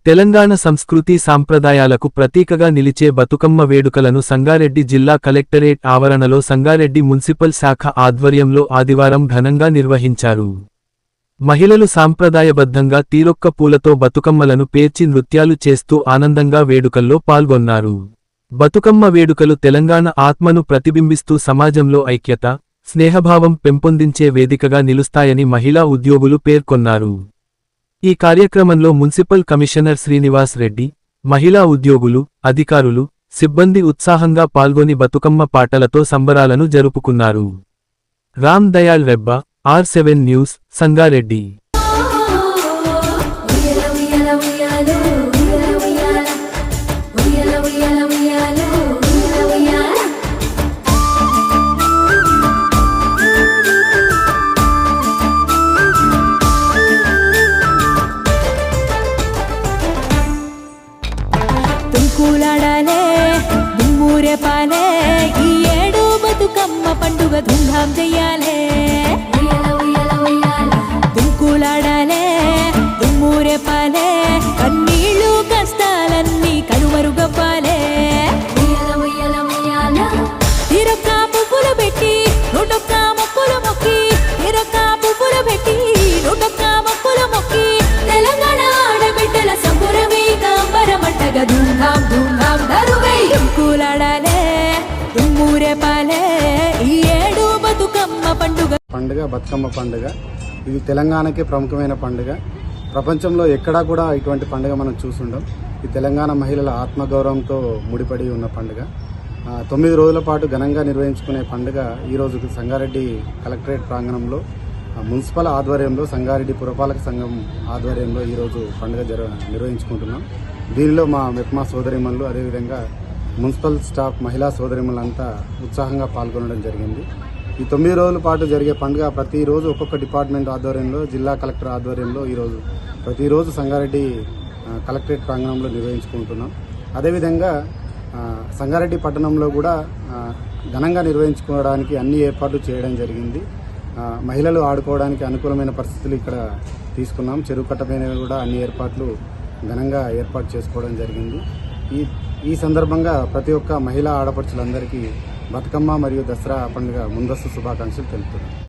తెలంగాణ సంస్కృతి సాంప్రదాయాలకు ప్రతీకగా నిలిచే బతుకమ్మ వేడుకలను సంగారెడ్డి జిల్లా కలెక్టరేట్ ఆవరణలో సంగారెడ్డి మున్సిపల్ శాఖ ఆధ్వర్యంలో ఆదివారం ఘనంగా నిర్వహించారు. మహిళలు సాంప్రదాయబద్ధంగా తీరొక్క పూలతో బతుకమ్మలను పేర్చి నృత్యాలు చేస్తూ ఆనందంగా వేడుకల్లో పాల్గొన్నారు. బతుకమ్మ వేడుకలు తెలంగాణ ఆత్మను ప్రతిబింబిస్తూ సమాజంలో ఐక్యత, స్నేహభావం పెంపొందించే వేదికగా నిలుస్తాయని మహిళా ఉద్యోగులు పేర్కొన్నారు. ఈ కార్యక్రమంలో మున్సిపల్ కమిషనర్ శ్రీనివాస్ రెడ్డి, మహిళా ఉద్యోగులు, అధికారులు, సిబ్బంది ఉత్సాహంగా పాల్గొని బతుకమ్మ పాటలతో సంబరాలను జరుపుకున్నారు. Ram Dayal Rebba, R7 news, Sangareddy. తుంకులాడాలే దుమ్మూరే పాలే ఈ ఏడు బతుకమ్మ పండుగ ధూమ్ధాం చెయ్యాలే. తుంకులాడాలే దుమ్మూరే పాలే కన్నీళ్ళు కష్టాలన్నీ కనుమరుగవ్వాలే. తీరొక్క పువ్వులు పెట్టి నూటొక్క మొక్కులు మొక్కి, తీరొక్క పువ్వులు పెట్టి నూటొక్క మొక్కులు మొక్కి, తెలంగాణ ఆడబిడ్డల సంబురమే గాంబరమంటగా ధూమ్ధాం ధూమ్ధాం దరువై. తుంకులాడాలే దుమ్మూరే పాలే ఈ ఏడు బతుకమ్మ పండుగ. బతుకమ్మ పండుగ ఇది తెలంగాణకే ప్రముఖమైన పండుగ. ప్రపంచంలో ఎక్కడా కూడా ఇటువంటి పండుగ మనం చూసుండం. ఈ తెలంగాణ మహిళల ఆత్మగౌరవంతో ముడిపడి ఉన్న పండుగ. 9 రోజుల పాటు ఘనంగా నిర్వహించుకునే పండుగ ఈరోజు సంగారెడ్డి కలెక్టరేట్ ప్రాంగణంలో మున్సిపల్ ఆధ్వర్యంలో సంగారెడ్డి పురపాలక సంఘం ఆధ్వర్యంలో ఈరోజు పండుగ నిర్వహించుకుంటున్నాం. దీనిలో మా మెప్మా సోదరిమణులు, అదేవిధంగా మున్సిపల్ స్టాఫ్ మహిళా సోదరిమణులంతా ఉత్సాహంగా పాల్గొనడం జరిగింది. ఈ 9 రోజుల పాటు జరిగే పండుగ ప్రతిరోజు ఒక్కొక్క డిపార్ట్మెంట్ ఆధ్వర్యంలో, జిల్లా కలెక్టర్ ఆధ్వర్యంలో ప్రతిరోజు సంగారెడ్డి కలెక్టరేట్ ప్రాంగణంలో నిర్వహించుకుంటున్నాం. అదేవిధంగా సంగారెడ్డి పట్టణంలో కూడా ఘనంగా నిర్వహించుకోవడానికి అన్ని ఏర్పాట్లు చేయడం జరిగింది. మహిళలు ఆడుకోవడానికి అనుకూలమైన పరిస్థితులు ఇక్కడ తీసుకున్నాం. చెరువు కట్ట పైన కూడా అన్ని ఏర్పాట్లు ఘనంగా ఏర్పాటు చేసుకోవడం జరిగింది. ఈ సందర్భంగా ప్రతి ఒక్క మహిళా ఆడపడుచులందరికీ బతుకమ్మ మరియు దసరా పండుగ ముందస్తు శుభాకాంక్షలు తెలుపుతున్నాం.